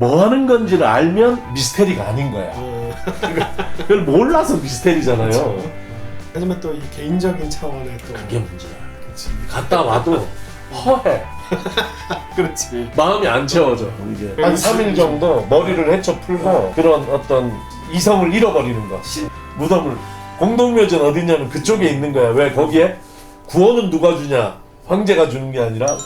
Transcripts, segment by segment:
뭐 하는 건지를 알면 미스테리가 아닌 거야. 그걸 몰라서 미스테리잖아요. 그렇죠. 하지만 또 이 개인적인 차원의 또 그게 문제야. 그렇지. 갔다 와도 허해. 그렇지. 마음이 안 채워져. 이게 한 3일 정도 머리를 헤쳐 풀고 그런 어떤 이성을 잃어버리는 거. 무덤을 공동묘전 어디냐면 그쪽에 있는 거야. 왜 거기에 구원은 누가 주냐? 황제가 주는 게 아니라.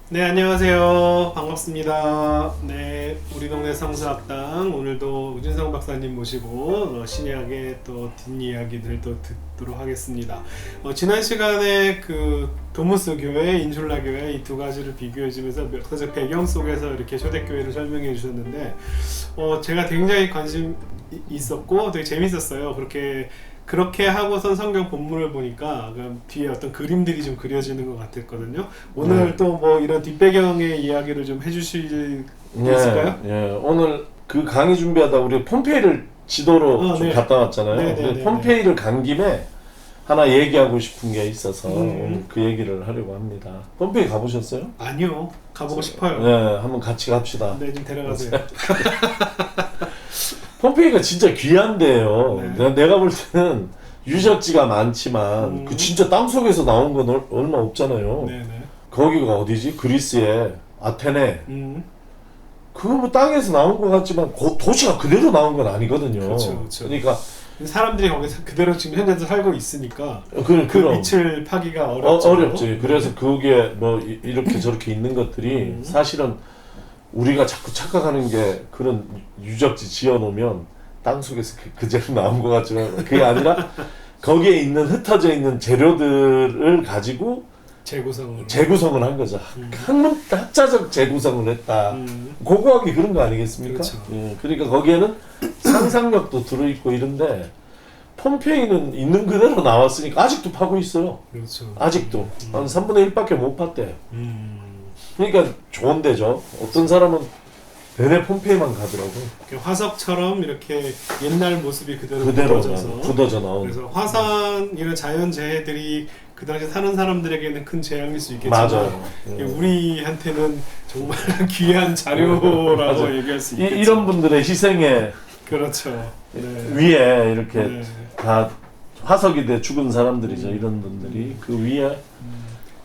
네, 안녕하세요. 반갑습니다. 네, 우리 동네 성수학당 오늘도 우진성 박사님 모시고 신약의 또 뒷이야기들 또 듣도록 하겠습니다. 지난 시간에 그 도무스 교회, 인슐라 교회 이 두 가지를 비교해 주면서 역사적 배경 속에서 이렇게 초대교회를 설명해 주셨는데 제가 굉장히 관심 있었고 되게 재밌었어요. 그렇게 하고선 성경 본문을 보니까 뒤에 어떤 그림들이 좀 그려지는 것 같았거든요. 오늘 또 뭐 이런 뒷배경의 이야기를 좀 해주실 수 있을까요? 예, 오늘 그 강의 준비하다 우리 폼페이를 지도로 좀 네. 갔다 왔잖아요. 네, 네, 근데 네, 폼페이를 간 김에 하나 얘기하고 싶은 게 있어서 오늘 그 얘기를 하려고 합니다. pompeii 가보셨어요? 아니요, 가보고 싶어요. 네, 한번 같이 갑시다. 네, 좀 데려가세요. 폼페이가 진짜 귀한 데예요. 네. 내가 볼 때는 유적지가 많지만 그 진짜 땅속에서 나온 건 얼마 없잖아요. 네네. 거기가 어디지? 그리스의 아테네. 그거 뭐 땅에서 나온 것 같지만 도시가 그대로 나온 건 아니거든요. 그렇죠, 그렇죠. 그러니까 사람들이 거기서 그대로 지금 현재도 살고 있으니까 그 그럼 빛을 파기가 어렵죠. 어렵지. 그래서 그게 뭐 이렇게 저렇게 있는 것들이 사실은 우리가 자꾸 착각하는 게 그런 유적지 지어놓으면 땅속에서 그대로 나온 것 같지만 그게 아니라 거기에 있는 흩어져 있는 재료들을 가지고 재구성을 한 거죠. 학자적 재구성을 했다. 고고하게 그런 거 아니겠습니까? 그렇죠. 예, 그러니까 거기에는 상상력도 들어있고 이런데 폼페이는 있는 그대로 나왔으니까 아직도 파고 있어요. 그렇죠. 아직도 한 3분의 1밖에 못 팠대요. 그러니까 좋은 데죠. 어떤 사람은 내내 폼페이만 가더라고. 화석처럼 이렇게 옛날 모습이 그대로 굳어져 나온. 그래서 화산 이런 자연 재해들이 그 당시 사는 사람들에게는 큰 재앙일 수 있겠지만 맞아요. 우리한테는 정말 귀한 자료라고 얘기할 수 있겠죠. 이런 분들의 희생에 그렇죠. 네. 위에 이렇게 네. 다 화석이 돼 죽은 사람들이죠. 이런 분들이 그 위에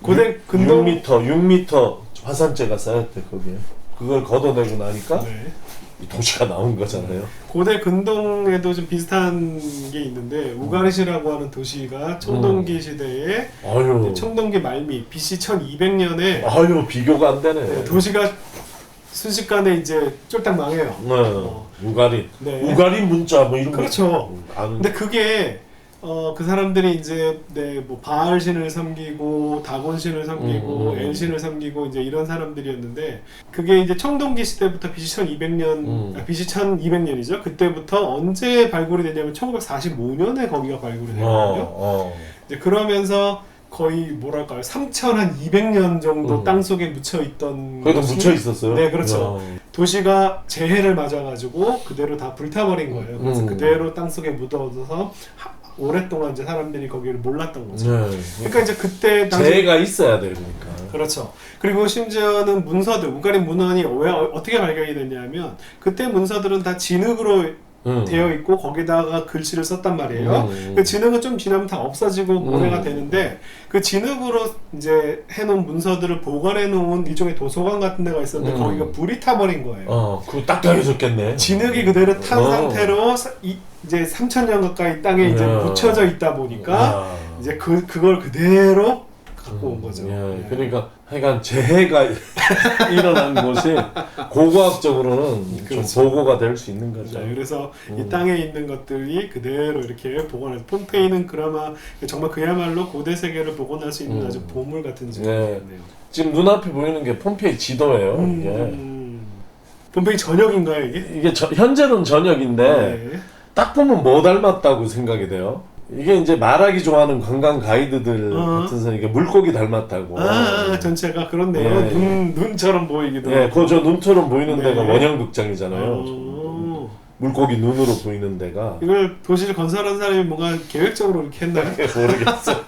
고대 근동 6m 화산재가 쌓였대 거기에. 그걸 걷어내고 나니까 네. 이 도시가 나온 거잖아요. 고대 근동에도 좀 비슷한 게 있는데 우가르시라고 하는 도시가 청동기 시대에 청동기 말미 BC 1200년에 비교가 안 되네. 도시가 순식간에 이제 쫄딱 망해요. 우가린. 네. 우가린 문자 뭐 이런 그렇죠. 거. 근데 그게 그 사람들이 이제 뭐 바알 신을 섬기고 다곤 신을 섬기고 엘 신을 섬기고 이제 이런 사람들이었는데 그게 이제 청동기 시대부터 BC 1200년 BC 1200년이죠. 그때부터 언제 발굴이 됐냐면 1945년에 거기가 발굴이 됐거든요. 이제 그러면서 거의 뭐랄까요 3200년 정도 땅 속에 묻혀 있던 거기도 묻혀 있었어요? 네, 그렇죠. 도시가 재해를 맞아가지고 그대로 다 불타버린 거예요. 그래서 그대로 땅 속에 묻어서 오랫동안 이제 사람들이 거기를 몰랐던 거죠. 그러니까 이제 그때 재해가 있어야 돼, 그러니까. 그렇죠. 그리고 심지어는 문서들, 우가린 문헌이 왜 어떻게 발견이 됐냐면 그때 문서들은 다 진흙으로 되어 있고 거기다가 글씨를 썼단 말이에요. 그 진흙은 좀 지나면 다 없어지고 모래가 되는데 그 진흙으로 이제 해놓은 문서들을 보관해 놓은 일종의 도서관 같은 데가 있었는데 거기가 불이 타버린 거예요. 그거 딱딱해졌겠네. 진흙이 그대로 탄 상태로 이제 3000년 가까이 땅에 이제 묻혀져 있다 보니까 이제 그걸 그대로 갖고 온 거죠. 그러니까 하여간 재해가 일어난 곳이 고고학적으로는 그렇죠. 좀 보고가 될 수 있는 거죠. 그래서 이 땅에 있는 것들이 그대로 이렇게 보관해서 폼페이는 그나마 정말 그야말로 고대 세계를 복원할 수 있는 아주 보물 같은 지역이네요. 지금 눈앞에 보이는 게 폼페이 지도예요. 폼페이 전역인가요 이게? 이게 현재는 전역인데 딱 보면 뭐 닮았다고 생각이 돼요. 이게 이제 말하기 좋아하는 관광 가이드들 같은 사람이 물고기 닮았다고. 전체가 그렇네요. 예. 눈처럼 보이기도 예, 하고. 저 눈처럼 보이는 네. 데가 원형극장이잖아요. 물고기 눈으로 보이는 데가. 이걸 도시를 건설한 사람이 뭔가 계획적으로 이렇게 했나요? 모르겠어.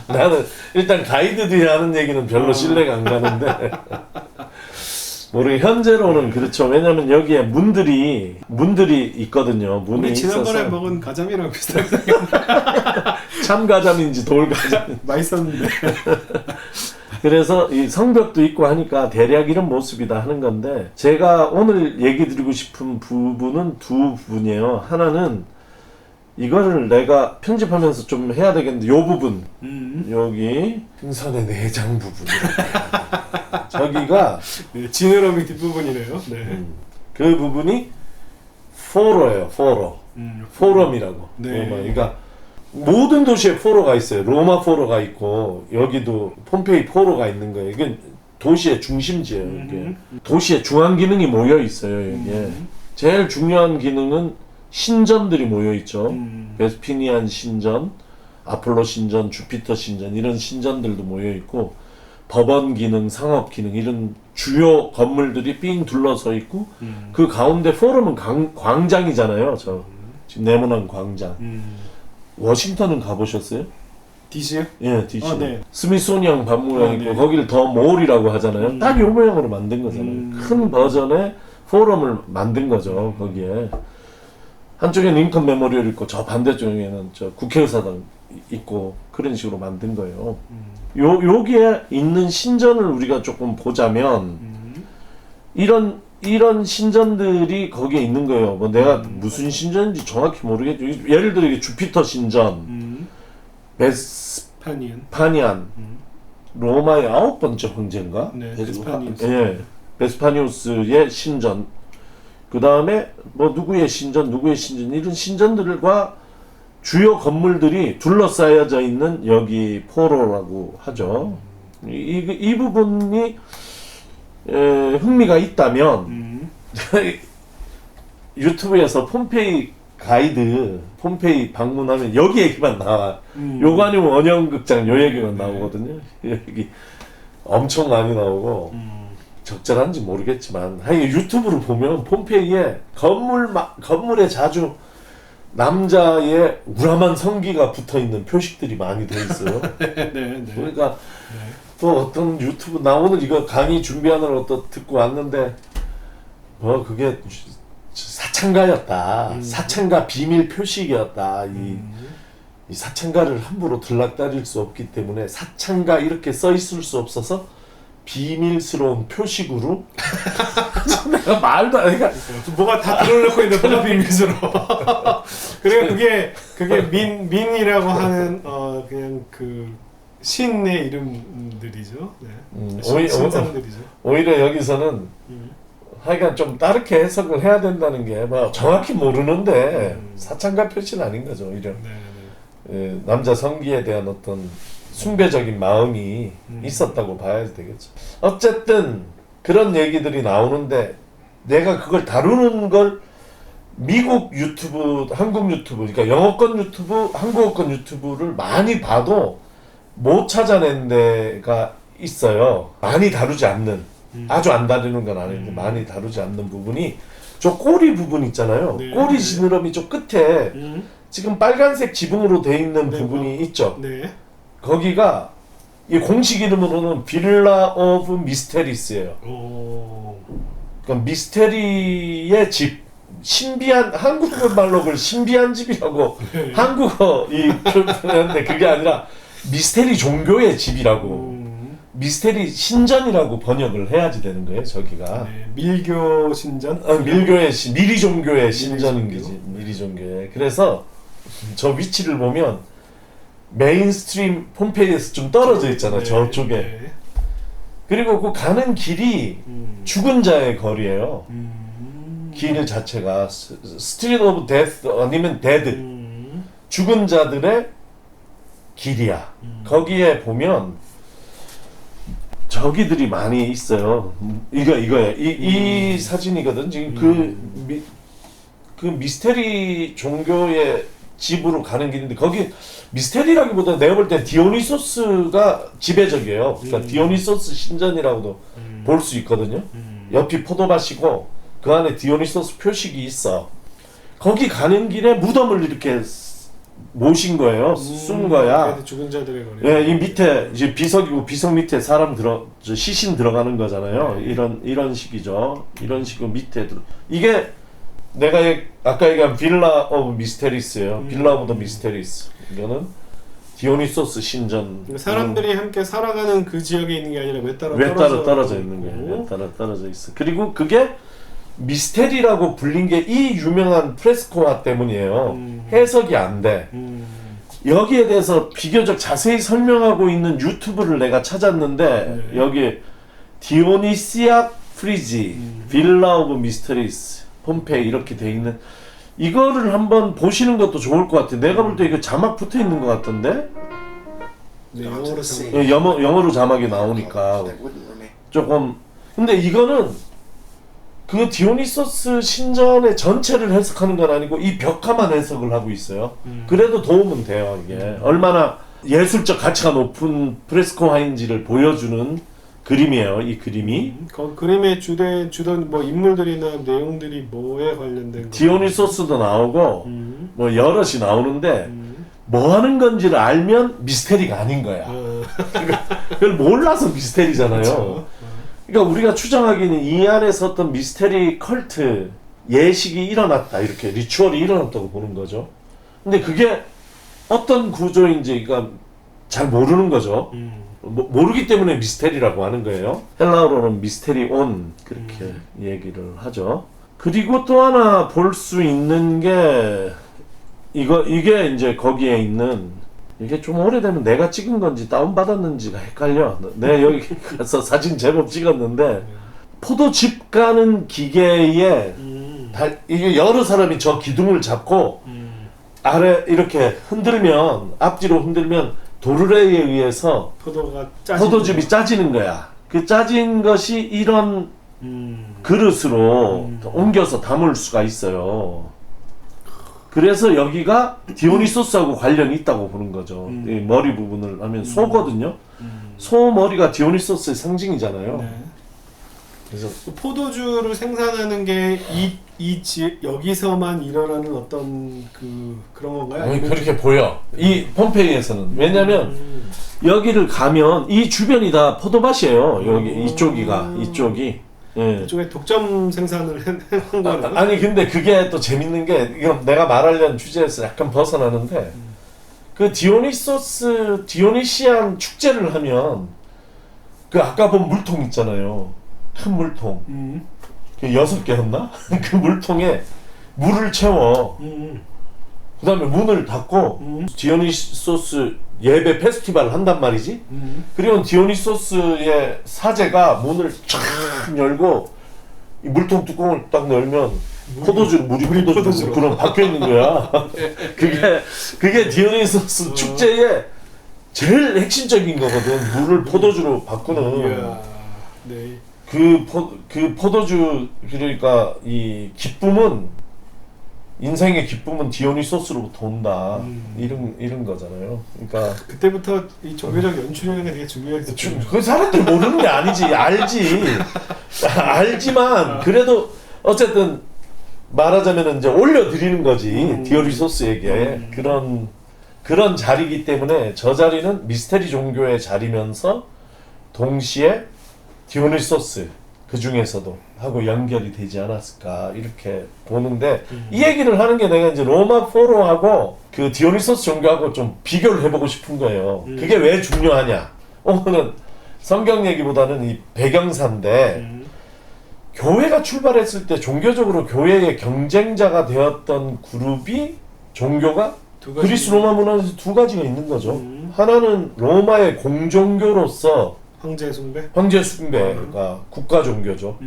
나는 일단 가이드들이 하는 얘기는 별로 신뢰가 안 가는데 현재로는 그렇죠. 왜냐면 여기에 문들이 있거든요. 문이 우리 지난번에 있어서 먹은 가자미랑 비슷하게 참가자인지 돌가자 맛있었는데. 그래서 이 성벽도 있고 하니까 대략 이런 모습이다 하는 건데, 제가 오늘 얘기 드리고 싶은 부분은 두 부분이에요. 하나는 이거를 내가 편집하면서 좀 해야 되겠는데, 요 부분 여기 등산의 내장 부분 저기가 네, 지느러미 뒷부분이네요. 네. 그 부분이 포로예요. 포럼이라고. 네. 로마. 그러니까 모든 도시에 포로가 있어요. 로마 포로가 있고 여기도 폼페이 포로가 있는 거예요. 이게 도시의 중심지예요. 이게 도시의 중앙 기능이 모여 있어요. 여기에 제일 중요한 기능은 신전들이 모여 있죠. 베스피니안 신전, 아폴로 신전, 주피터 신전 이런 신전들도 모여 있고, 법원 기능, 상업 기능 이런 주요 건물들이 삥 둘러서 있고, 그 가운데 포럼은 광장이잖아요. 저 지금 네모난 광장. 워싱턴은 가보셨어요? DC요? 예, DC. 네. 스미소니언 박물관 있고 네. 거기를 더 몰이라고 하잖아요. 딱 이 모양으로 만든 거잖아요. 큰 버전의 포럼을 만든 거죠. 거기에 한쪽에 링컨 메모리얼 있고 저 반대쪽에는 저 국회의사당 있고 그런 식으로 만든 거예요. 여기에 있는 신전을 우리가 조금 보자면 이런 신전들이 거기에 있는 거예요. 뭐 내가 무슨 신전인지 정확히 모르겠죠. 예를 들어 이게 주피터 신전, 베스파니안, 로마의 9번째 황제인가? 네, 베스파니우스. 예, 베스파니우스의 신전. 그 다음에 뭐 누구의 신전 이런 신전들과 주요 건물들이 둘러싸여져 있는 여기 포로라고 하죠. 이 부분이 흥미가 있다면 유튜브에서 폼페이 가이드, 폼페이 방문하면 여기 얘기만 나와. 요거 아니면 원형극장 요 얘기만 나오거든요. 여기 엄청 많이 나오고 적절한지 모르겠지만 하여간 유튜브를 보면 폼페이에 건물에 자주 남자의 우람한 성기가 붙어있는 표식들이 많이 돼 있어요. 네. 그러니까 또 어떤 유튜브, 나 오늘 이거 강의 준비하느라고 또 듣고 왔는데 뭐 그게 사창가였다. 사창가 비밀 표식이었다. 이 사창가를 함부로 들락거릴 수 없기 때문에 사창가 이렇게 써 있을 수 없어서 비밀스러운 표식으로 내가 말도 안 해. 뭐가 다 들어놓고 있는데 뭐가 비밀스러워. 그래 그게 민이라고 하는 그냥 그 신의 이름들이죠. 네. 신상들이죠. 오히려 여기서는 하여간 좀 다르게 해석을 해야 된다는 게 뭐 정확히 모르는데 사창가 표시는 아닌 거죠. 오히려 예, 남자 성기에 대한 어떤 숭배적인 마음이 있었다고 봐야 되겠죠. 어쨌든 그런 얘기들이 나오는데 내가 그걸 다루는 걸 미국 유튜브, 한국 유튜브, 그러니까 영어권 유튜브, 한국어권 유튜브를 많이 봐도 못 찾아낸 데가 있어요. 많이 다루지 않는, 아주 안 다루는 건 아닌데 많이 다루지 않는 부분이 저 꼬리 부분 있잖아요. 네. 꼬리 지느러미 저 끝에 지금 빨간색 지붕으로 돼 있는 부분이 있죠. 네. 거기가 이 공식 이름으로는 빌라 오브 미스테리스예요. 그러니까 미스테리의 집, 신비한, 한국어 말로 그걸 신비한 집이라고 한국어 이 표현인데 그게 아니라 미스테리 종교의 집이라고 미스테리 신전이라고 번역을 해야지 되는 거예요. 저기가 밀교 신전? 밀교의 미리 종교의 신전인 거지. 미리 종교의. 그래서 저 위치를 보면 메인스트림 폼페이에서 좀 떨어져 있잖아. 저쪽에. 그리고 그 가는 길이 죽은 자의 거리예요. 길 자체가 스트리트 오브 데스 아니면 데드, 죽은 자들의 길이야. 거기에 보면 저기들이 많이 있어요. 이거야. 이 사진이거든. 지금 그 미스테리 종교의 집으로 가는 길인데 거기 미스테리라기보다 내가 볼 때 디오니소스가 지배적이에요. 그러니까 디오니소스 신전이라고도 볼 수 있거든요. 옆이 포도밭이고 그 안에 디오니소스 표식이 있어. 거기 가는 길에 무덤을 이렇게 모신 거예요. 쓴 거야. 죽은 자들의 거리. 예, 이 밑에 이제 비석이고 비석 밑에 사람 시신 들어가는 거잖아요. 이런 식이죠. 이런 식으로 밑에 이게 내가 아까 얘기한 빌라 오브 미스테리스예요. 빌라 오브 더 미스테리스. 이거는 디오니소스 신전. 사람들이 함께 살아가는 그 지역에 있는 게 아니라 왜 따로 떨어져 있는 거예요. 왜 따로 떨어져 있어. 그리고 그게 미스테리라고 불린 게 이 유명한 프레스코화 때문이에요. 해석이 안 돼. 여기에 대해서 비교적 자세히 설명하고 있는 유튜브를 내가 찾았는데 여기 디오니시아 프리지 빌라 오브 미스테리스 폼페이 이렇게 돼 있는 이거를 한번 보시는 것도 좋을 것 같아. 내가 볼 때 이거 자막 붙어 있는 것 같던데. 네, 영어로 예, 영어로 자막이 나오니까 조금. 근데 이거는 그 디오니소스 신전의 전체를 해석하는 건 아니고 이 벽화만 해석을 하고 있어요. 그래도 도움은 돼요. 이게 얼마나 예술적 가치가 높은 프레스코화인지를 보여주는 그림이에요. 이 그림이. 그 그림의 주던 뭐 인물들이나 내용들이 뭐에 관련된 디오니소스도 나오고 뭐 여럿이 나오는데 뭐 하는 건지를 알면 미스테리가 아닌 거야. 그걸 몰라서 미스테리잖아요. 그렇죠. 그러니까 우리가 추정하기는 이 안에서 어떤 미스테리 컬트 예식이 일어났다, 이렇게 리추얼이 일어났다고 보는 거죠. 근데 그게 어떤 구조인지 그러니까 잘 모르는 거죠. 모르기 때문에 미스테리라고 하는 거예요. 헬라어로는 미스테리온 그렇게 얘기를 하죠. 그리고 또 하나 볼 수 있는 게 이게 이제 거기에 있는, 이게 좀 오래되면 내가 찍은 건지 다운받았는지가 헷갈려. 내가 여기 가서 사진 제법 찍었는데 포도즙 가는 기계에 이게 여러 사람이 저 기둥을 잡고 아래 이렇게 흔들면, 앞뒤로 흔들면 도르래에 의해서 포도즙이 짜지는 거야. 그 짜진 것이 이런 그릇으로 옮겨서 담을 수가 있어요. 그래서 여기가 디오니소스하고 관련이 있다고 보는 거죠. 이 머리 부분을 하면 소거든요. 소 머리가 디오니소스의 상징이잖아요. 네. 그래서 포도주를 생산하는 게 여기서만 일어나는 어떤 그런 건가요? 아니, 그렇게 보여. 이 폼페이에서는. 왜냐면 여기를 가면 이 주변이 다 포도밭이에요. 여기 이쪽이. 예. 이쪽에 독점 생산을 한 거는? 아니 근데 그게 또 재밌는 게, 이건 내가 말하려는 주제에서 약간 벗어나는데 그 디오니시안 축제를 하면 그 아까 본 물통 있잖아요. 큰 물통. 그 6개였나? 그 물통에 물을 채워. 그 다음에 문을 닫고 디오니소스 예배 페스티벌을 한단 말이지. 그리고 디오니소스의 사제가 문을 쫙 열고 이 물통 뚜껑을 딱 열면 물이 포도주로 그럼 바뀌어 있는 거야. 그게 디오니소스 축제의 제일 핵심적인 거거든. 물을 포도주로 바꾸는. 이야, 네. 그 포도주, 그러니까 이 기쁨은, 인생의 기쁨은 디오니소스로부터 온다. 이런 거잖아요. 그러니까 그때부터 이 종교적 연출이라는 게 되게 중요했죠. 그 사람들 모르는 게 아니지. 알지만 그래도 어쨌든 말하자면 이제 올려드리는 거지. 디오니소스에게 그런 자리이기 때문에 저 자리는 미스테리 종교의 자리면서 동시에 디오니소스 그 중에서도 하고 연결이 되지 않았을까 이렇게 보는데, 이 얘기를 하는 게 내가 이제 로마 포로하고 그 디오니소스 종교하고 좀 비교를 해보고 싶은 거예요. 그게 왜 중요하냐? 오늘은 성경 얘기보다는 이 배경사인데, 교회가 출발했을 때 종교적으로 교회의 경쟁자가 되었던 그룹이 종교가 그리스 로마 문화에서 두 가지가 있는 거죠. 하나는 로마의 공종교로서 황제 숭배? 황제 숭배가 국가 종교죠.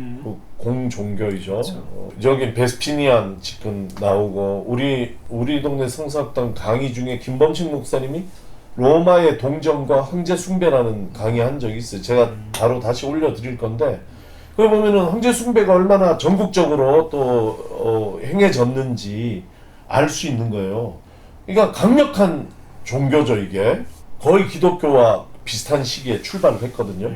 공종교이죠. 그렇죠. 여기 베스피니안 지금 나오고, 우리 동네 성서학당 강의 중에 김범식 목사님이 로마의 동정과 황제 숭배라는 강의 한 적이 있어요. 제가 바로 다시 올려드릴 건데, 거기 보면은 황제 숭배가 얼마나 전국적으로 또 행해졌는지 알 수 있는 거예요. 그러니까 강력한 종교죠 이게. 거의 기독교와 비슷한 시기에 출발을 했거든요.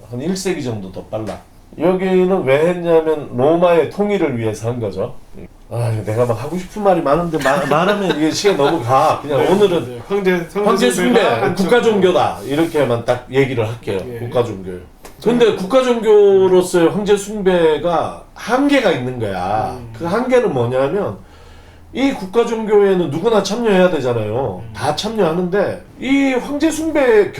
한 1세기 정도 더 빨라. 여기는 왜 했냐면 로마의 통일을 위해서 한 거죠. 아, 내가 막 하고 싶은 말이 많은데 말하면 이게 시간 너무 가. 그냥 네, 오늘은 네. 황제 숭배 한쪽. 국가 종교다 이렇게만 딱 얘기를 할게요. 예. 국가 종교. 근데 국가 종교로서의 황제 숭배가 한계가 있는 거야. 그 한계는 뭐냐면 이 국가 종교에는 누구나 참여해야 되잖아요. 다 참여하는데 이 황제 숭배의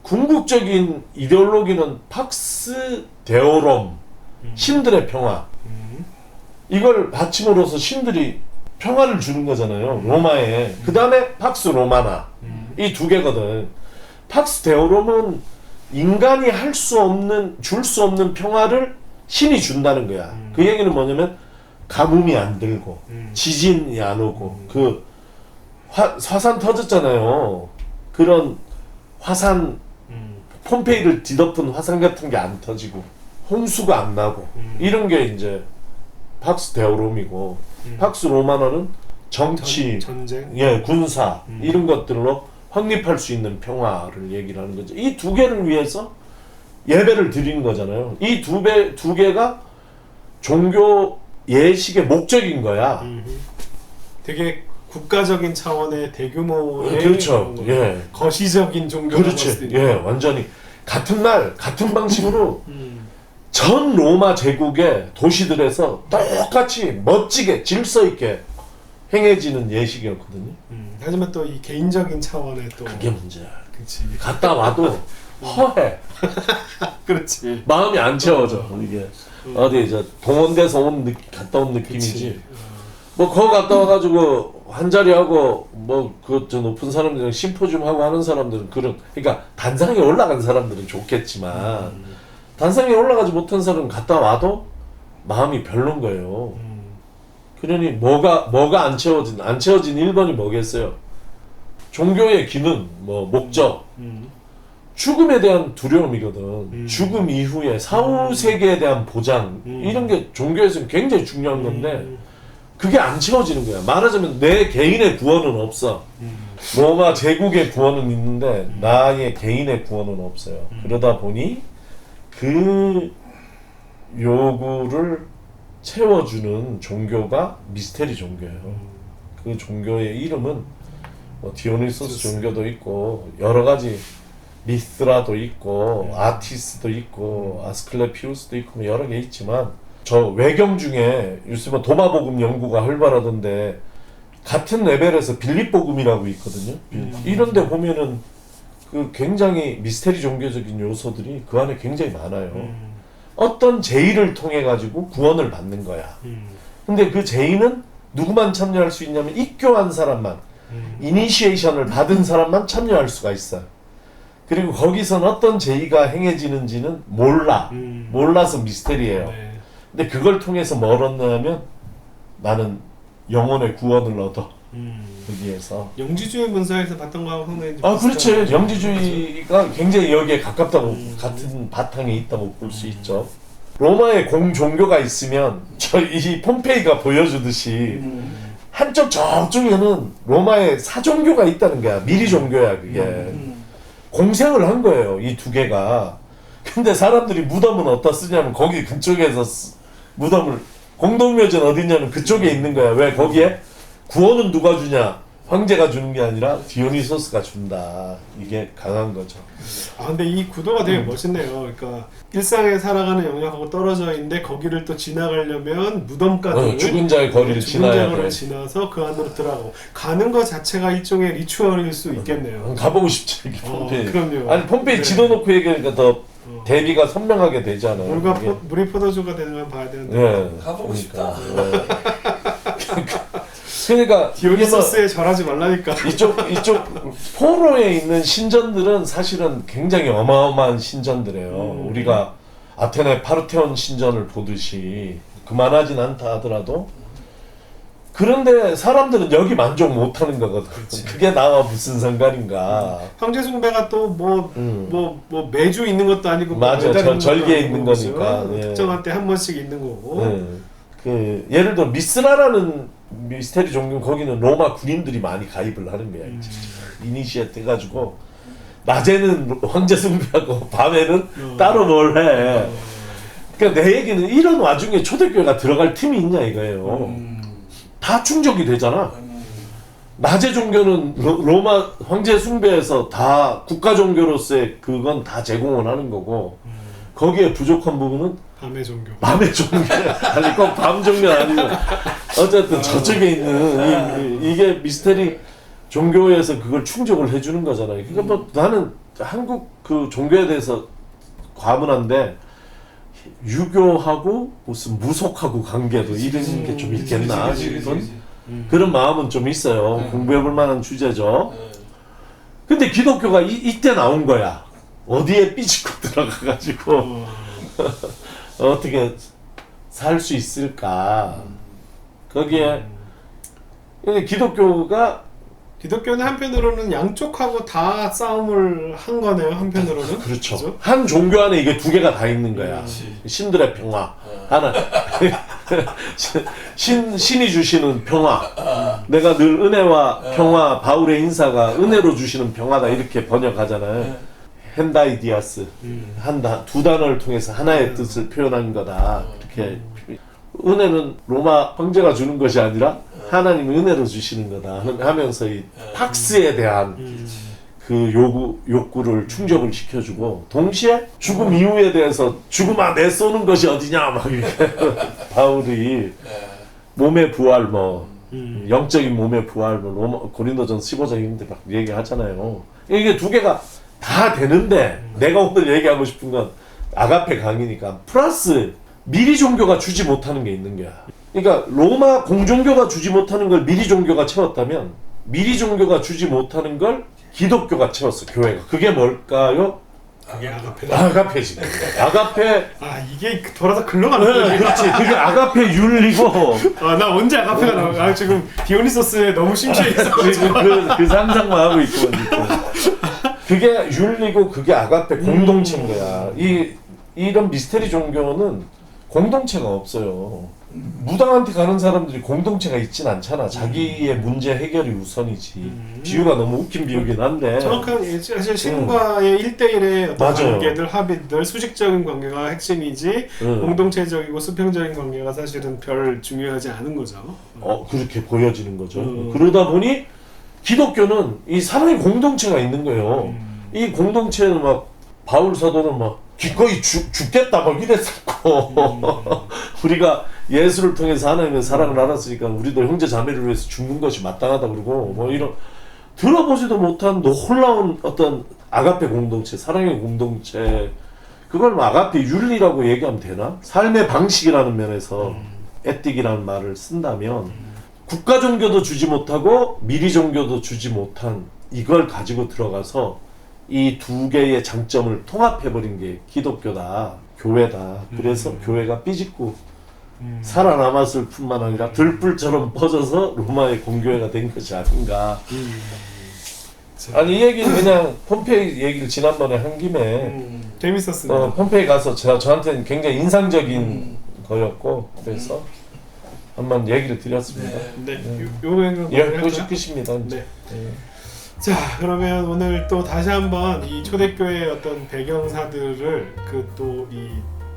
궁극적인 이데올로기는 팍스 데오롬, 신들의 평화. 이걸 바침으로써 신들이 평화를 주는 거잖아요. 로마에. 그 다음에 팍스 로마나. 이 두 개거든. 팍스 데오롬은 인간이 할 수 없는, 줄 수 없는 평화를 신이 준다는 거야. 그 얘기는 뭐냐면 가뭄이 안 들고 지진이 안 오고 그 화산 터졌잖아요. 그런 화산 폼페이를 뒤덮은 화산 같은 게 안 터지고 홍수가 안 나고 이런 게 이제 팍스 데오롬이고 팍스 로마노는 정치, 전쟁, 예, 군사 이런 것들로 확립할 수 있는 평화를 얘기를 하는 거죠. 이 두 개를 위해서 예배를 드리는 거잖아요. 이 두 개가 종교 예식의 목적인 거야. 되게 국가적인 차원의 대규모의 그렇죠. 예. 거시적인 종교가 그렇지. 예, 완전히 같은 날 같은 방식으로 전 로마 제국의 도시들에서 똑같이 멋지게 질서 있게 행해지는 예식이었거든요. 하지만 또 이 개인적인 차원의 또 그게 문제야. 그치. 갔다 와도 허해. 그렇지. 마음이 안 채워져. 이게 어디 이제 동원돼서 갔다 온 느낌이지. 그치. 뭐 거기 갔다 와가지고 한 자리 하고 뭐 그 저 높은 사람들이랑 심포지움 하고 하는 사람들은 그러니까 단상에 올라간 사람들은 좋겠지만 단상에 올라가지 못한 사람은 갔다 와도 마음이 별론 거예요. 그러니 뭐가 안 채워진 1번이 뭐겠어요? 종교의 기능, 뭐 목적, 죽음에 대한 두려움이거든. 죽음 이후에 사후 세계에 대한 보장 이런 게 종교에서는 굉장히 중요한 건데 그게 안 채워지는 거야. 말하자면 내 개인의 구원은 없어. 로마 제국의 구원은 있는데 나의 개인의 구원은 없어요. 그러다 보니 그 요구를 채워주는 종교가 미스테리 종교예요. 그 종교의 이름은 뭐 디오니소스 종교도 있고 여러 가지 미스라도 있고 아티스도 있고 아스클레피우스도 있고 뭐 여러 개 있지만 저 외경 중에 요즘에 도마복음 연구가 활발하던데 같은 레벨에서 빌립복음이라고 있거든요. 이런 데 보면은 그 굉장히 미스테리 종교적인 요소들이 그 안에 굉장히 많아요. 어떤 제의를 통해 가지고 구원을 받는 거야. 근데 그 제의는 누구만 참여할 수 있냐면 입교한 사람만, 이니시에이션을 받은 사람만 참여할 수가 있어요. 그리고 거기선 어떤 제의가 행해지는지는 몰라서 미스테리예요. 네. 근데 그걸 통해서 뭘 얻냐면 나는 영혼의 구원을 얻어. 거기에서. 영지주의 문서에서 봤던 거하고 상당히 아, 그렇지. 비슷하죠. 영지주의가 굉장히 여기에 가깝다고 같은 바탕에 있다고 볼 수 있죠. 로마의 공종교가 있으면 이 폼페이가 보여주듯이 한쪽 저쪽에는 로마의 사종교가 있다는 거야. 미리 종교야 그게. 공생을 한 거예요. 이 두 개가. 근데 사람들이 무덤은 어디다 쓰냐면 거기 그쪽에서 무덤을 공동묘지는 어디냐면 그쪽에 있는 거야. 왜 거기에 구원은 누가 주냐? 황제가 주는 게 아니라 디오니소스가 준다. 이게 강한 거죠. 아 근데 이 구도가 되게 멋있네요. 그러니까 일상에 살아가는 영역하고 떨어져 있는데 거기를 또 지나가려면 무덤가를 죽은 자의 거리를 지나야 돼. 지나서 그 안으로 들어가고 가는 것 자체가 일종의 리추얼일 수 있겠네요. 가보고 싶죠. 이게 폼페이. 그럼요. 아니 폼페이 네. 지도 놓고 얘기하니까 더 대비가 선명하게 되잖아요. 물이 포도주가 되는 건 봐야 되는데. 네. 가보고 싶다. 그러니까 디오니소스에 절하지 말라니까. 이쪽 포로에 있는 신전들은 사실은 굉장히 어마어마한 신전들이에요. 우리가 아테네 파르테온 신전을 보듯이 그만하진 않다 하더라도 그런데 사람들은 여기 만족 못하는 거거든. 그게 나와 무슨 상관인가. 황제 숭배가 또 뭐 매주 있는 것도 아니고 맞아, 매달 있는 것도 절기에 아니고 있는 그렇죠? 거니까. 예. 특정한 때 한 번씩 있는 거고. 그 예를 들어 미스라라는 미스테리 종교 거기는 로마 군인들이 많이 가입을 하는 거야. 이니시에이트 해가지고 낮에는 황제 숭배하고 밤에는 따로 뭘 해. 그러니까 내 얘기는 이런 와중에 초대교회가 들어갈 팀이 있냐 이거예요. 다 충족이 되잖아. 낮의 종교는 로마 황제 숭배에서 다 국가 종교로서의 그건 다 제공을 하는 거고 거기에 부족한 부분은 밤의 종교. 밤의 종교 아니 꼭 밤 종교 아니고 어쨌든 저쪽에 있는 이게 미스테리 종교에서 그걸 충족을 해주는 거잖아요. 그러니까 뭐 나는 한국 그 종교에 대해서 과문한데 유교하고 무슨 무속하고 관계도 이런 게 좀 있겠나 싶은 그런 마음은 좀 있어요. 공부해볼 만한 주제죠. 근데 기독교가 이때 나온 거야. 어디에 삐집고 들어가가지고 어떻게 살 수 있을까? 거기에 근데 기독교는 한편으로는 양쪽하고 다 싸움을 한 거네요. 한편으로는. 그렇죠. 그죠? 한 종교 안에 이게 두 개가 다 있는 거야. 신들의 평화 하나 신이 주시는 평화. 내가 늘 은혜와 평화 바울의 인사가 은혜로 주시는 평화다 이렇게 번역하잖아요. 헨다이디아스 두 단어를 통해서 하나의 뜻을 표현한 거다. 이렇게 은혜는 로마 황제가 주는 것이 아니라 하나님은 은혜로 주시는 거다 하면서 이 팍스에 대한 그 욕구를 충족을 시켜주고 동시에 죽음 이후에 대해서 죽음아 내 쏘는 것이 어디냐 막 이렇게 바울이 몸의 부활 영적인 몸의 부활 고린도전서 15장인데 막 얘기하잖아요. 이게 두 개가 다 되는데 내가 오늘 얘기하고 싶은 건 아가페 강의니까 플러스 미리 종교가 주지 못하는 게 있는 거야. 그러니까 로마 공종교가 주지 못하는 걸 미리 종교가 채웠다면 미리 종교가 주지 못하는 걸 기독교가 채웠어. 교회가. 그게 뭘까요? 그게 아가페다. 아가페지. 아가페. 이게 돌아서 글러가는 거지. 그렇지. 그게 아가페 윤리고. 나 언제 아가페가 나와? 지금 디오니소스에 너무 심취해 있어. 그 상상만 하고 있고. 그게 윤리고 그게 아가페 공동체인 거야. 이런 미스테리 종교는 공동체가 없어요. 무당한테 가는 사람들이 공동체가 있진 않잖아. 자기의 문제 해결이 우선이지. 비유가 너무 웃긴 비유긴 한데. 정확한 사실 신과의 1대1의 어떤 맞아요. 관계들, 합의들, 수직적인 관계가 핵심이지 공동체적이고 수평적인 관계가 사실은 별 중요하지 않은 거죠. 그렇게 보여지는 거죠. 그러다 보니 기독교는 이 사람의 공동체가 있는 거예요. 이 공동체는 막 바울 사도는 막 기꺼이 죽겠다 막 이랬었고 우리가 예수를 통해서 하나님의 사랑을 알았으니까 우리도 형제 자매를 위해서 죽는 것이 마땅하다 그러고 뭐 이런 들어보지도 못한 놀라운 어떤 아가페 공동체, 사랑의 공동체 그걸 뭐 아가페 윤리라고 얘기하면 되나? 삶의 방식이라는 면에서 에틱이라는 말을 쓴다면 국가 종교도 주지 못하고 미리 종교도 주지 못한 이걸 가지고 들어가서 이 두 개의 장점을 통합해버린 게 기독교다, 교회다. 그래서 교회가 삐짓고 살아남았을 뿐만 아니라 들불처럼 퍼져서 로마의 공교회가 된 것이 아닌가. 아니 이 얘기는 그냥 폼페이 얘기를 지난번에 한 김에 재밌었습니다. 폼페이 가서 저한테는 굉장히 인상적인 거였고 그래서 한번 얘기를 드렸습니다. 요거는 끝입니다. 네. 자, 그러면 오늘 또 다시 한번 이 초대교회의 어떤 배경사들을 그 또 이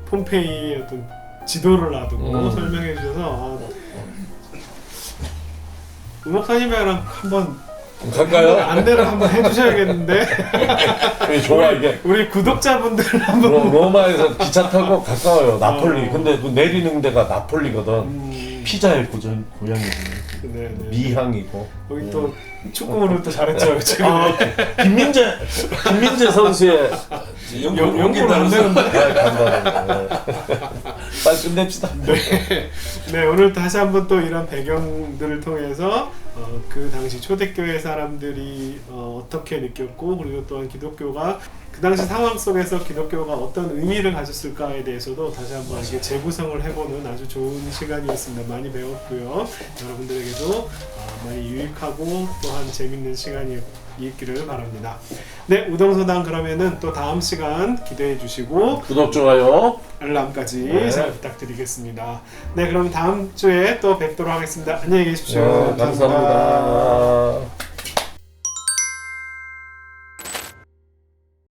폼페이의 어떤 지도를 놔두고 설명해 주셔서 음악사님이랑 한번 갈까요? 안내를 한번 해주셔야겠는데. 좋아 이게. 우리 구독자분들 한번. 로마에서 기차 타고 가까워요. 나폴리. 근데 그 내리는 데가 나폴리거든. 피자의 고향이지. 미향이고. 여기 또 축구를 또 잘했죠 지금. 김민재 선수의 연기를 안 되는데. 빨리 끝냅시다. 네, 오늘 다시 한번 또 이런 배경들을 통해서 그 당시 초대교회 사람들이 어떻게 느꼈고 그리고 또한 기독교가 그 당시 상황 속에서 기독교가 어떤 의미를 가졌을까에 대해서도 다시 한번 이게 재구성을 해보는 아주 좋은 시간이었습니다. 많이 배웠고요. 여러분들에게도 많이 유익하고 또한 재밌는 시간이 있기를 바랍니다. 네, 우동서당 그러면은 또 다음 시간 기대해 주시고 구독, 좋아요. 알람까지 네. 잘 부탁드리겠습니다. 네, 그럼 다음 주에 또 뵙도록 하겠습니다. 안녕히 계십시오. 감사합니다.